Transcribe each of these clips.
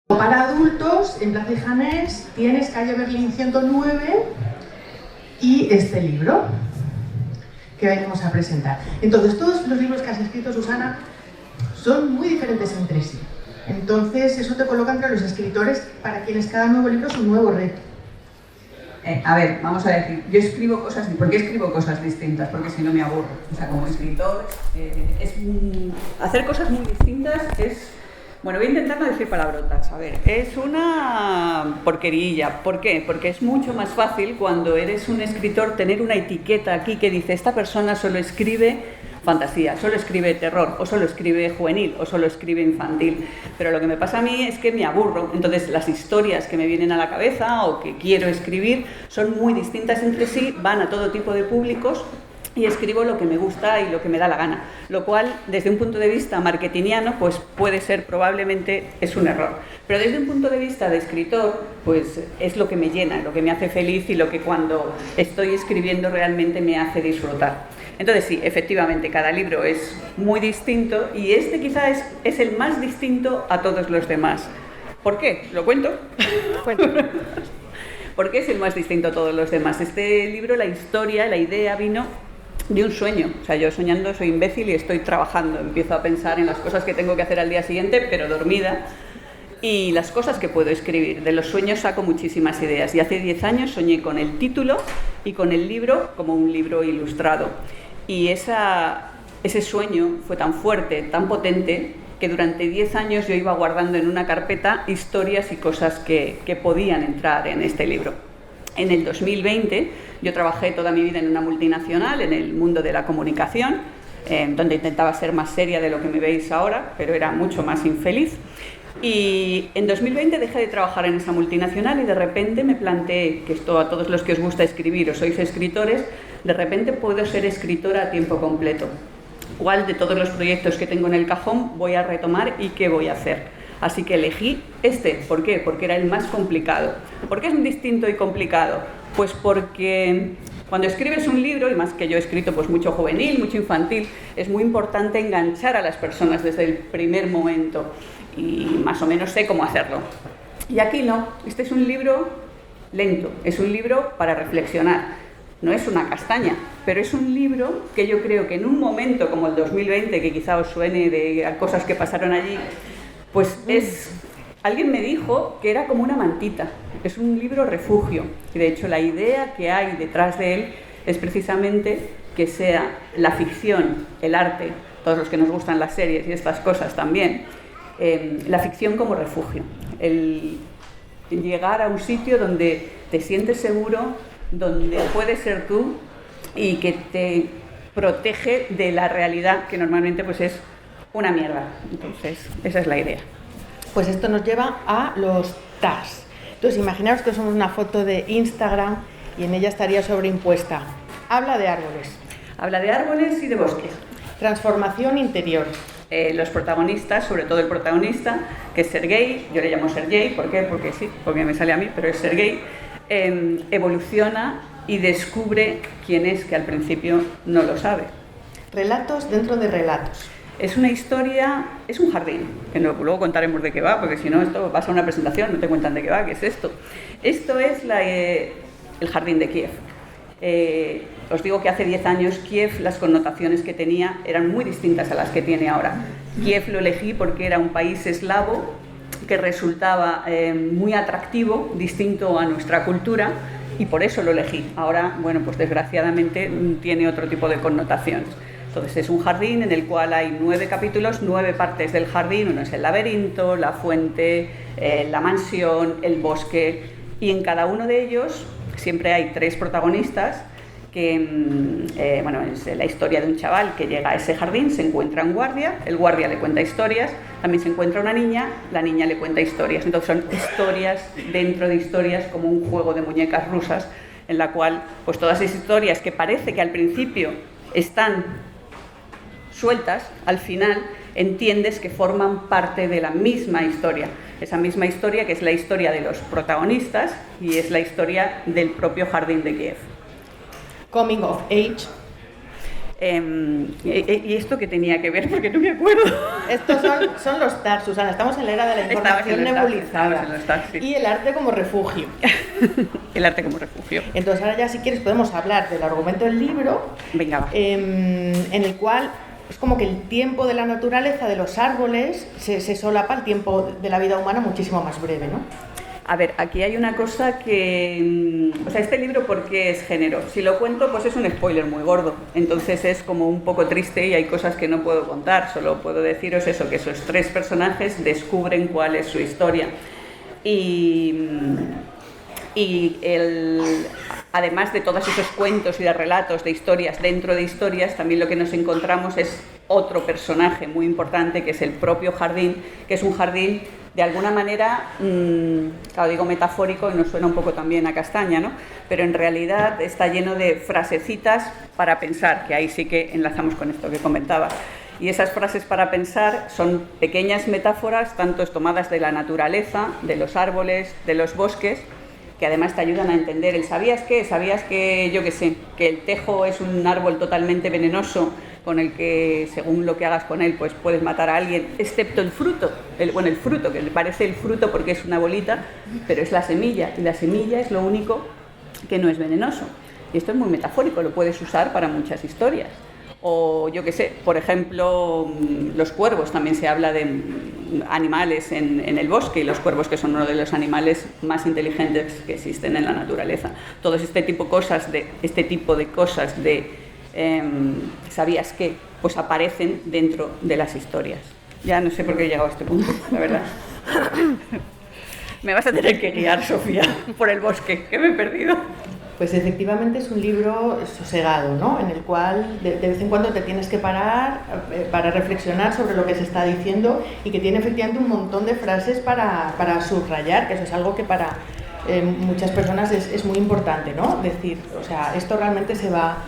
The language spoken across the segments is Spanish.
Para adultos, en Plaza de Janés, tienes calle Berlín 109 y este libro que venimos a presentar. Entonces, todos los libros que has escrito, Susana, son muy diferentes entre sí. Entonces, eso te coloca entre los escritores para quienes cada nuevo libro es un nuevo reto. A ver, vamos a decir, yo escribo cosas, ¿por qué escribo cosas distintas? Porque si no me aburro. O sea, como escritor, hacer cosas muy distintas es... Bueno, voy a intentar no decir palabrotas. A ver, es una porquerilla. ¿Por qué? Porque es mucho más fácil cuando eres un escritor tener una etiqueta aquí que dice esta persona solo escribe fantasía, solo escribe terror, o solo escribe juvenil, o solo escribe infantil. Pero lo que me pasa a mí es que me aburro. Entonces las historias que me vienen a la cabeza o que quiero escribir son muy distintas entre sí, van a todo tipo de públicos y escribo lo que me gusta y lo que me da la gana, lo cual desde un punto de vista marketingiano pues puede ser, probablemente es un error, pero desde un punto de vista de escritor pues es lo que me llena, lo que me hace feliz y lo que cuando estoy escribiendo realmente me hace disfrutar. Entonces sí, efectivamente cada libro es muy distinto y este quizá es el más distinto a todos los demás. ¿Por qué? ¿Lo cuento? ¿Por qué es el más distinto a todos los demás? Este libro, la historia, la idea vino de un sueño. O sea, yo soñando soy imbécil y estoy trabajando. Empiezo a pensar en las cosas que tengo que hacer al día siguiente, pero dormida. Y las cosas que puedo escribir. De los sueños saco muchísimas ideas. Y hace 10 años soñé con el título y con el libro como un libro ilustrado. Y ese sueño fue tan fuerte, tan potente, que durante 10 años yo iba guardando en una carpeta historias y cosas que podían entrar en este libro. En el 2020 yo trabajé toda mi vida en una multinacional, en el mundo de la comunicación, donde intentaba ser más seria de lo que me veis ahora, pero era mucho más infeliz. Y en 2020 dejé de trabajar en esa multinacional y de repente me planteé, que esto a todos los que os gusta escribir o sois escritores, de repente puedo ser escritora a tiempo completo. ¿Cuál de todos los proyectos que tengo en el cajón voy a retomar y qué voy a hacer? Así que elegí este. ¿Por qué? Porque era el más complicado. ¿Por qué es distinto y complicado? Pues porque cuando escribes un libro, y más que yo he escrito pues mucho juvenil, mucho infantil, es muy importante enganchar a las personas desde el primer momento y más o menos sé cómo hacerlo. Y aquí no, este es un libro lento, es un libro para reflexionar. No es una castaña, pero es un libro que yo creo que en un momento como el 2020, que quizá os suene de cosas que pasaron allí, pues alguien me dijo que era como una mantita, es un libro refugio. Y de hecho la idea que hay detrás de él es precisamente que sea la ficción, el arte, todos los que nos gustan las series y estas cosas también, la ficción como refugio. El llegar a un sitio donde te sientes seguro, donde puedes ser tú y que te protege de la realidad que normalmente pues es una mierda. Entonces, esa es la idea. Pues esto nos lleva a los tags. Entonces, imaginaos que somos una foto de Instagram y en ella estaría sobreimpuesta. Habla de árboles. Habla de árboles y de bosques. Transformación interior. Los protagonistas, sobre todo el protagonista, que es Sergei, yo le llamo Sergei, ¿por qué? Porque sí, porque me sale a mí, pero es Sergei, evoluciona y descubre quién es, que al principio no lo sabe. Relatos dentro de relatos. Es una historia, es un jardín, que luego contaremos de qué va, porque si no, esto vas a una presentación, no te cuentan de qué va, qué es esto. Esto es el jardín de Kiev. Os digo que hace 10 años Kiev, las connotaciones que tenía eran muy distintas a las que tiene ahora. Kiev lo elegí porque era un país eslavo que resultaba muy atractivo, distinto a nuestra cultura, y por eso lo elegí. Ahora, bueno, pues desgraciadamente tiene otro tipo de connotaciones. Entonces es un jardín en el cual hay 9 capítulos, 9 partes del jardín. Uno es el laberinto, la fuente, la mansión, el bosque, y en cada uno de ellos siempre hay 3 protagonistas que, bueno, es la historia de un chaval que llega a ese jardín, se encuentra un guardia, el guardia le cuenta historias, también se encuentra una niña, la niña le cuenta historias. Entonces son historias dentro de historias, como un juego de muñecas rusas, en la cual pues todas esas historias que parece que al principio están sueltas, al final entiendes que forman parte de la misma historia. Esa misma historia que es la historia de los protagonistas y es la historia del propio jardín de Kiev. Coming of age. ¿Y esto qué tenía que ver? Porque no me acuerdo. Estos son los tags, Susana. Estamos en la era de la información nebulizada. Sí. Y el arte como refugio. El arte como refugio. Entonces ahora ya si quieres podemos hablar del argumento del libro. Venga, va. En el cual es como que el tiempo de la naturaleza, de los árboles, se solapa el tiempo de la vida humana muchísimo más breve, ¿no? A ver, aquí hay una cosa que... O sea, este libro, ¿por qué es género? Si lo cuento, pues es un spoiler muy gordo. Entonces es como un poco triste y hay cosas que no puedo contar. Solo puedo deciros eso, que esos 3 personajes descubren cuál es su historia. Además de todos esos cuentos y de relatos, de historias dentro de historias, también lo que nos encontramos es otro personaje muy importante, que es el propio jardín, que es un jardín de alguna manera, claro, digo metafórico y nos suena un poco también a castaña, ¿no? Pero en realidad está lleno de frasecitas para pensar, que ahí sí que enlazamos con esto que comentabas. Y esas frases para pensar son pequeñas metáforas, tanto tomadas de la naturaleza, de los árboles, de los bosques, que además te ayudan a entender el ¿sabías qué? ¿Sabías que, yo qué sé, que el tejo es un árbol totalmente venenoso con el que, según lo que hagas con él, pues puedes matar a alguien, excepto el fruto, el fruto, que le parece el fruto porque es una bolita, pero es la semilla, y la semilla es lo único que no es venenoso. Y esto es muy metafórico, lo puedes usar para muchas historias. O yo qué sé, por ejemplo, los cuervos, también se habla de animales en el bosque, y los cuervos, que son uno de los animales más inteligentes que existen en la naturaleza. Todo este tipo de cosas ¿sabías qué? Pues aparecen dentro de las historias. Ya no sé por qué he llegado a este punto, la verdad. Me vas a tener que guiar, Sofía, por el bosque, que me he perdido. Pues efectivamente es un libro sosegado, ¿no? En el cual de vez en cuando te tienes que parar para reflexionar sobre lo que se está diciendo, y que tiene efectivamente un montón de frases para subrayar, que eso es algo que para muchas personas es muy importante, ¿no? Decir, o sea, esto realmente se va...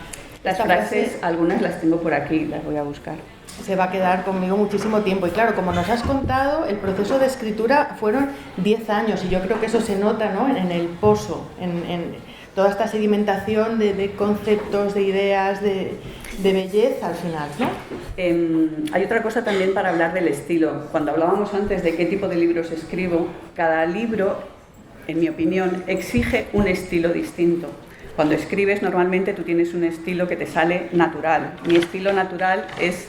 Las frases, algunas las tengo por aquí, las voy a buscar. Se va a quedar conmigo muchísimo tiempo. Y claro, como nos has contado, el proceso de escritura fueron 10 años, y yo creo que eso se nota, ¿no? En el pozo, en toda esta sedimentación de conceptos, de ideas, de belleza al final, ¿no? Hay otra cosa también para hablar del estilo. Cuando hablábamos antes de qué tipo de libros escribo, cada libro, en mi opinión, exige un estilo distinto. Cuando escribes, normalmente tú tienes un estilo que te sale natural. Mi estilo natural es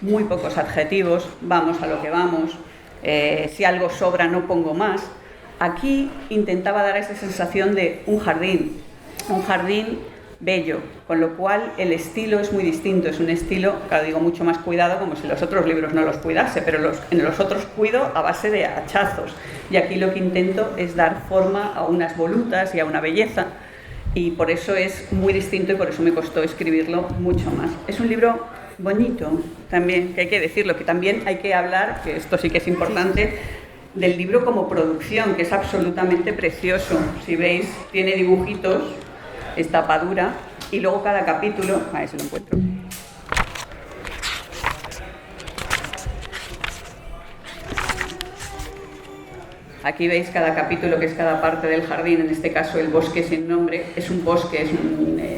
muy pocos adjetivos, vamos a lo que vamos, si algo sobra no pongo más. Aquí intentaba dar esa sensación de un jardín bello, con lo cual el estilo es muy distinto, es un estilo, claro, digo, mucho más cuidado, como si los otros libros no los cuidase, pero en los otros cuido a base de hachazos, y aquí lo que intento es dar forma a unas volutas y a una belleza, y por eso es muy distinto, y por eso me costó escribirlo mucho más. Es un libro bonito también, que hay que decirlo, que también hay que hablar, que esto sí que es importante, del libro como producción, que es absolutamente precioso. Si veis, tiene dibujitos, es tapadura, y luego cada capítulo, a ver si lo encuentro. Aquí veis cada capítulo, que es cada parte del jardín, en este caso el bosque sin nombre. Es un bosque,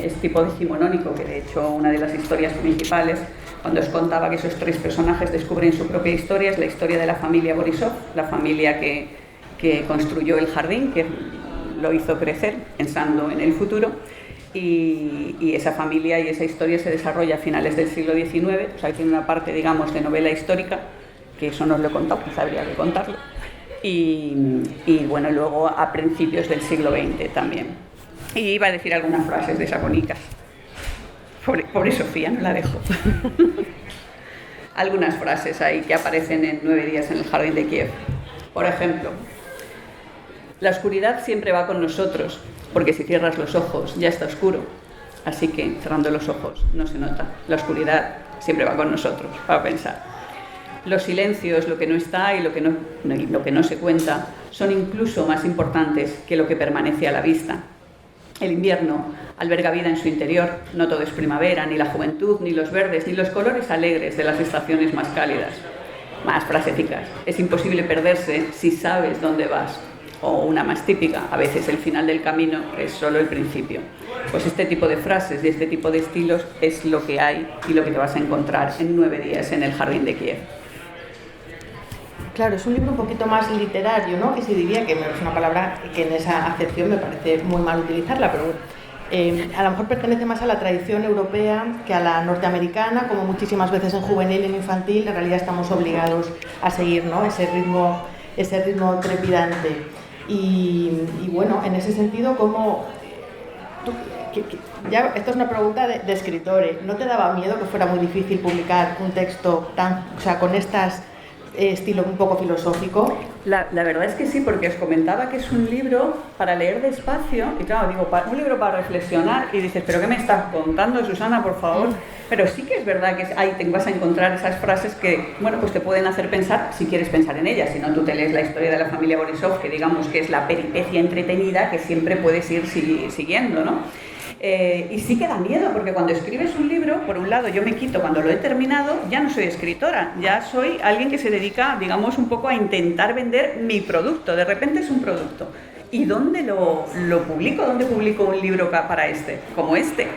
es tipo decimonónico, que de hecho una de las historias principales, cuando os contaba que esos 3 personajes descubren su propia historia, es la historia de la familia Borisov, la familia que construyó el jardín, que lo hizo crecer pensando en el futuro, y esa familia y esa historia se desarrolla a finales del siglo XIX, o sea, tiene una parte, digamos, de novela histórica, que eso no os lo he contado, pues habría que contarlo, y bueno, luego a principios del siglo XX también. Y iba a decir algunas frases de Sabonicas. Pobre Sofía, no la dejo. Algunas frases ahí que aparecen en 9 días en el jardín de Kiev. Por ejemplo, la oscuridad siempre va con nosotros, porque si cierras los ojos ya está oscuro. Así que cerrando los ojos no se nota. La oscuridad siempre va con nosotros, para pensar. Los silencios, lo que no está y lo que no se cuenta, son incluso más importantes que lo que permanece a la vista. El invierno alberga vida en su interior, no todo es primavera, ni la juventud, ni los verdes, ni los colores alegres de las estaciones más cálidas. Más frasecitas, es imposible perderse si sabes dónde vas. O una más típica, a veces el final del camino es solo el principio. pues este tipo de frases y este tipo de estilos es lo que hay y lo que te vas a encontrar en 9 días en el Jardín de Kiev. Claro, es un libro un poquito más literario, ¿no? Que se diría, que es una palabra que en esa acepción me parece muy mal utilizarla, pero a lo mejor pertenece más a la tradición europea que a la norteamericana, como muchísimas veces en juvenil y en infantil, en realidad estamos obligados a seguir, ¿no? ese ritmo trepidante. Y bueno, en ese sentido, ¿cómo...? Ya, esto es una pregunta de escritores. ¿No te daba miedo que fuera muy difícil publicar un texto con estas estilo un poco filosófico? La verdad es que sí, porque os comentaba que es un libro para leer despacio, y claro, digo, un libro para reflexionar, y dices, ¿pero qué me estás contando, Susana, por favor? Pero sí que es verdad que ahí te vas a encontrar esas frases que, bueno, pues te pueden hacer pensar, si quieres pensar en ellas. Si no, tú te lees la historia de la familia Borisov, que digamos que es la peripecia entretenida que siempre puedes ir siguiendo, ¿no? Y sí que da miedo, porque cuando escribes un libro, por un lado yo me quito, cuando lo he terminado, ya no soy escritora, ya soy alguien que se dedica, digamos, un poco a intentar vender mi producto. De repente es un producto. ¿Y dónde lo publico? ¿Dónde publico un libro como este?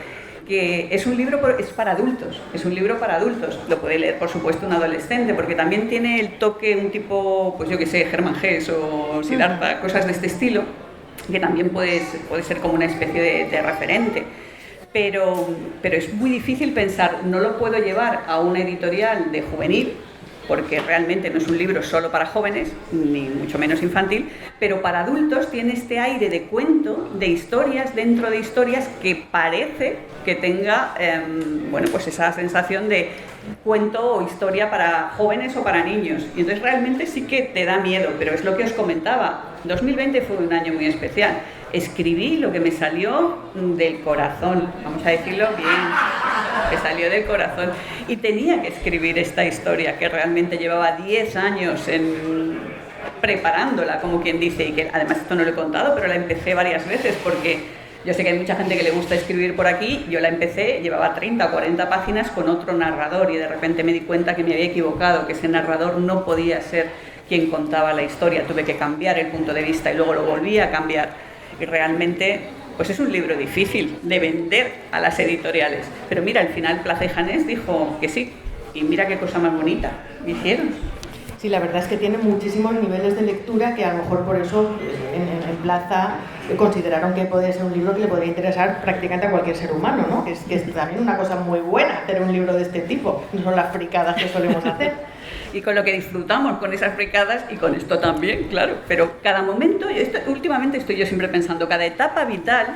Que es un libro, es para adultos, es un libro para adultos. Lo puede leer, por supuesto, un adolescente, porque también tiene el toque un tipo, pues yo que sé, Hermann Hesse o Siddhartha, cosas de este estilo, que también puede ser como una especie de referente. Pero es muy difícil pensar, no lo puedo llevar a una editorial de juvenil, porque realmente no es un libro solo para jóvenes, ni mucho menos infantil, pero para adultos tiene este aire de cuento, de historias dentro de historias, que parece que tenga, bueno, pues esa sensación de cuento o historia para jóvenes o para niños. Y entonces realmente sí que te da miedo, pero es lo que os comentaba. 2020 fue un año muy especial. Escribí lo que me salió del corazón, vamos a decirlo bien, me salió del corazón. Y tenía que escribir esta historia, que realmente llevaba 10 años preparándola, como quien dice, y que además esto no lo he contado, pero la empecé varias veces, porque yo sé que hay mucha gente que le gusta escribir por aquí. Yo la empecé, llevaba 30 o 40 páginas con otro narrador, y de repente me di cuenta que me había equivocado, que ese narrador no podía ser quien contaba la historia. Tuve que cambiar el punto de vista y luego lo volví a cambiar. Y realmente, pues es un libro difícil de vender a las editoriales. Pero mira, al final Plaza y Janés dijo que sí. Y mira qué cosa más bonita hicieron. Sí, la verdad es que tiene muchísimos niveles de lectura, que a lo mejor por eso en Plaza consideraron que puede ser un libro que le podría interesar prácticamente a cualquier ser humano, ¿no? Que es también una cosa muy buena tener un libro de este tipo, no son las fricadas que solemos hacer. Y con lo que disfrutamos con esas fricadas, y con esto también, claro. Pero cada momento, últimamente estoy yo siempre pensando, cada etapa vital,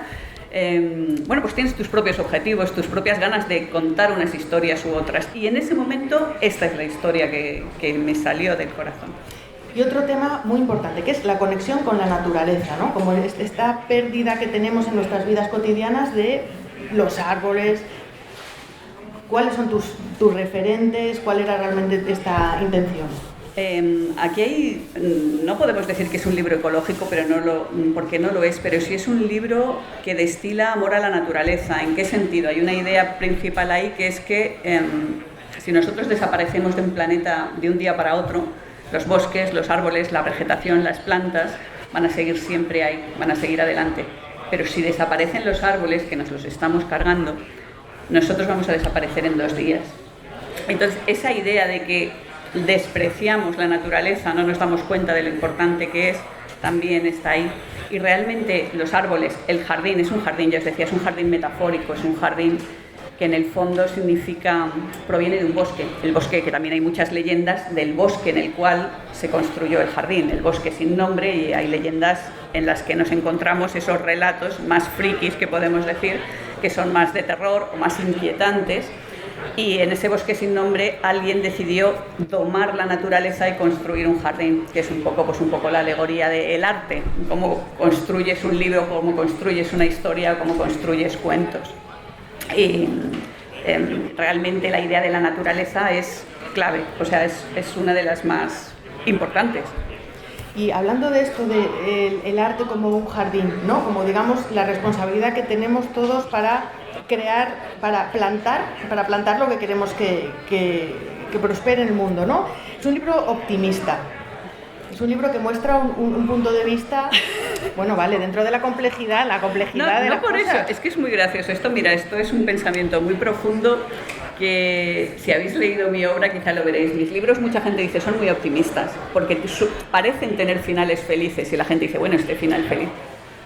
bueno, pues tienes tus propios objetivos, tus propias ganas de contar unas historias u otras. Y en ese momento, esta es la historia que me salió del corazón. Y otro tema muy importante, que es la conexión con la naturaleza, ¿no? Como esta pérdida que tenemos en nuestras vidas cotidianas de los árboles. ¿Cuáles son tus referentes? ¿Cuál era realmente esta intención? Aquí no podemos decir que es un libro ecológico, pero porque no lo es, pero sí es un libro que destila amor a la naturaleza. ¿En qué sentido? Hay una idea principal ahí, que es que si nosotros desaparecemos de un planeta de un día para otro, los bosques, los árboles, la vegetación, las plantas van a seguir siempre ahí, van a seguir adelante. Pero si desaparecen los árboles, que nos los estamos cargando, nosotros vamos a desaparecer en 2 días. Entonces, esa idea de que despreciamos la naturaleza, no nos damos cuenta de lo importante que es, también está ahí. Y realmente los árboles, el jardín, es un jardín, ya os decía, es un jardín metafórico, es un jardín que en el fondo proviene de un bosque. El bosque, que también hay muchas leyendas del bosque en el cual se construyó el jardín, el bosque sin nombre, y hay leyendas en las que nos encontramos esos relatos más frikis, que podemos decir, que son más de terror o más inquietantes. Y en ese bosque sin nombre alguien decidió domar la naturaleza y construir un jardín, que es un poco la alegoría del arte, cómo construyes un libro, cómo construyes una historia, cómo construyes cuentos. Y realmente la idea de la naturaleza es clave, o sea, es una de las más importantes. Y hablando de esto, el arte como un jardín, ¿no? Como digamos la responsabilidad que tenemos todos para crear, para plantar lo que queremos que prospere en el mundo, ¿no? Es un libro optimista. Es un libro que muestra un punto de vista, bueno, vale, dentro de la complejidad de las por cosas. eso, es que es muy gracioso. Esto es un pensamiento muy profundo que si habéis leído mi obra quizá lo veréis. Mis libros, mucha gente dice, son muy optimistas, porque parecen tener finales felices y la gente dice, bueno, este final feliz.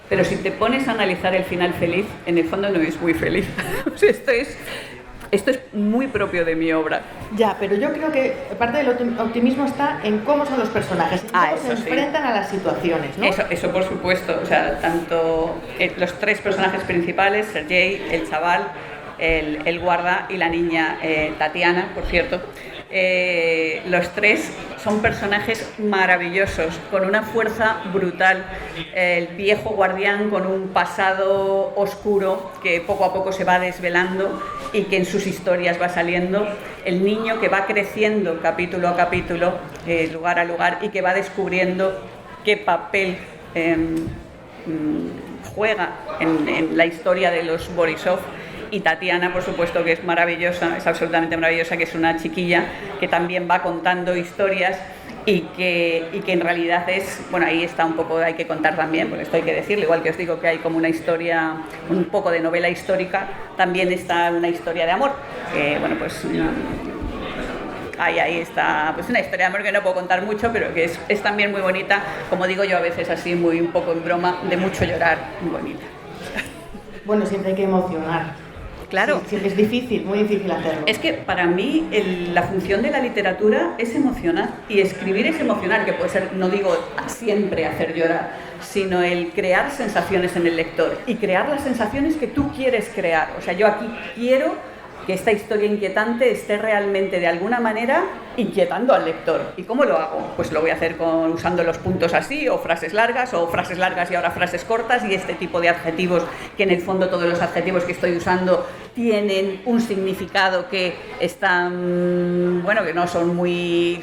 Pero si te pones a analizar el final feliz, en el fondo no es muy feliz. O sea, esto es muy propio de mi obra. Ya, pero yo creo que parte del optimismo está en cómo son los personajes, en cómo se enfrentan a las situaciones, ¿no? Eso por supuesto. O sea, tanto los tres personajes principales, Sergei, el chaval, el guarda y la niña Tatiana, por cierto, los tres son personajes maravillosos, con una fuerza brutal. El viejo guardián con un pasado oscuro que poco a poco se va desvelando y que en sus historias va saliendo. El niño que va creciendo capítulo a capítulo, lugar a lugar, y que va descubriendo qué papel juega en la historia de los Borisov. Y Tatiana, por supuesto, que es maravillosa, es absolutamente maravillosa, que es una chiquilla que también va contando historias y que en realidad es, bueno, ahí está un poco, hay que contar también, porque esto hay que decirlo, igual que os digo que hay como una historia, un poco de novela histórica, también está una historia de amor, que, bueno, pues ahí está, pues una historia de amor que no puedo contar mucho, pero que es también muy bonita, como digo yo a veces así, muy un poco en broma, de mucho llorar, muy bonita. Bueno, siempre hay que emocionar. Claro. Sí, es difícil, muy difícil hacerlo. Es que para mí la función de la literatura es emocionar, y escribir es emocionar, que puede ser, no digo siempre hacer llorar, sino el crear sensaciones en el lector y crear las sensaciones que tú quieres crear. O sea, yo aquí quiero que esta historia inquietante esté realmente de alguna manera inquietando al lector. ¿Y cómo lo hago? Pues lo voy a hacer usando los puntos así, o frases largas y ahora frases cortas, y este tipo de adjetivos, que en el fondo todos los adjetivos que estoy usando tienen un significado que están, bueno, que no son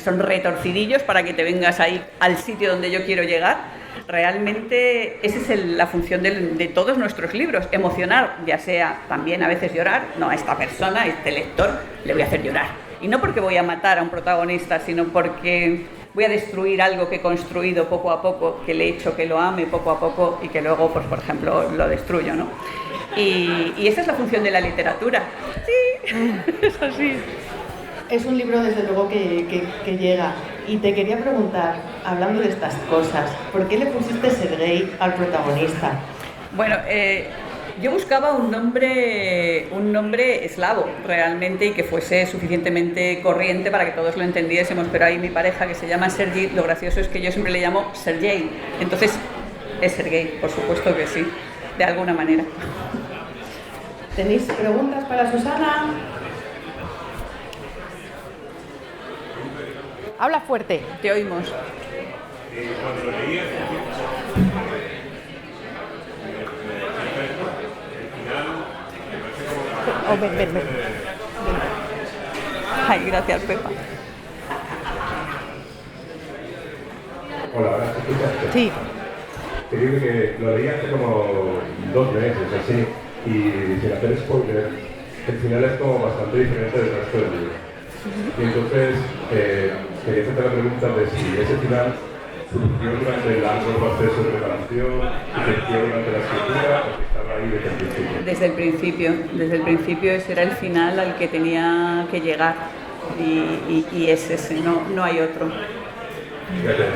son retorcidillos para que te vengas ahí al sitio donde yo quiero llegar. Realmente esa es la función de todos nuestros libros, emocionar, ya sea también a veces llorar. No, a esta persona, a este lector, le voy a hacer llorar. Y no porque voy a matar a un protagonista, sino porque voy a destruir algo que he construido poco a poco, que le he hecho que lo ame poco a poco y que luego, pues por ejemplo, lo destruyo, ¿no? Y esa es la función de la literatura. Sí, es así. Es un libro, desde luego, que llega. Y te quería preguntar, hablando de estas cosas, ¿por qué le pusiste Sergei al protagonista? Bueno, yo buscaba un nombre eslavo, realmente, y que fuese suficientemente corriente para que todos lo entendiésemos, pero hay mi pareja, que se llama Sergi, lo gracioso es que yo siempre le llamo Sergei. Entonces, es Sergei, por supuesto que sí, de alguna manera. ¿Tenéis preguntas para Susana? Habla fuerte. Te oímos. Cuando leías Ven. Ay, gracias, Pepa. Hola, ¿ahora te escuchas? Sí. Te digo que lo leí hace como 2 meses, así, y sin hacer spoiler, el final es como bastante diferente del resto del libro. Y entonces, quería hacerte la pregunta de si ese final surgió durante el largo proceso de preparación, surgió durante la escritura, o si estaba ahí desde el principio. Desde el principio ese era el final al que tenía que llegar, y es ese, no hay otro. Gracias.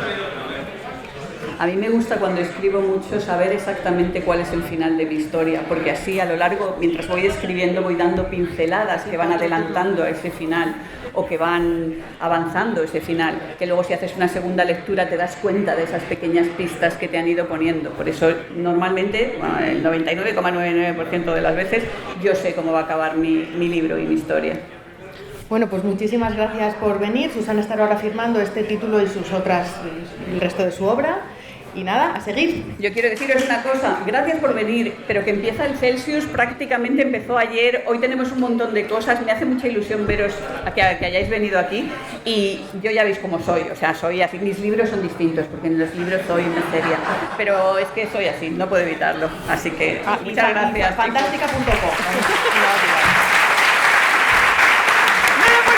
A mí me gusta cuando escribo mucho saber exactamente cuál es el final de mi historia, porque así a lo largo, mientras voy escribiendo, voy dando pinceladas que van adelantando a ese final o que van avanzando ese final, que luego si haces una segunda lectura te das cuenta de esas pequeñas pistas que te han ido poniendo. Por eso normalmente, el 99,99% de las veces, yo sé cómo va a acabar mi libro y mi historia. Bueno, pues muchísimas gracias por venir. Susana estará ahora firmando este título y el resto de su obra. Y nada, a seguir. Yo quiero deciros una cosa, gracias por venir, pero que empieza el Celsius, prácticamente empezó ayer, hoy tenemos un montón de cosas, me hace mucha ilusión veros, que hayáis venido aquí, y yo ya veis cómo soy, o sea, soy así, mis libros son distintos, porque en los libros soy una seria, pero es que soy así, no puedo evitarlo, así que muchas gracias. Fantástica.com.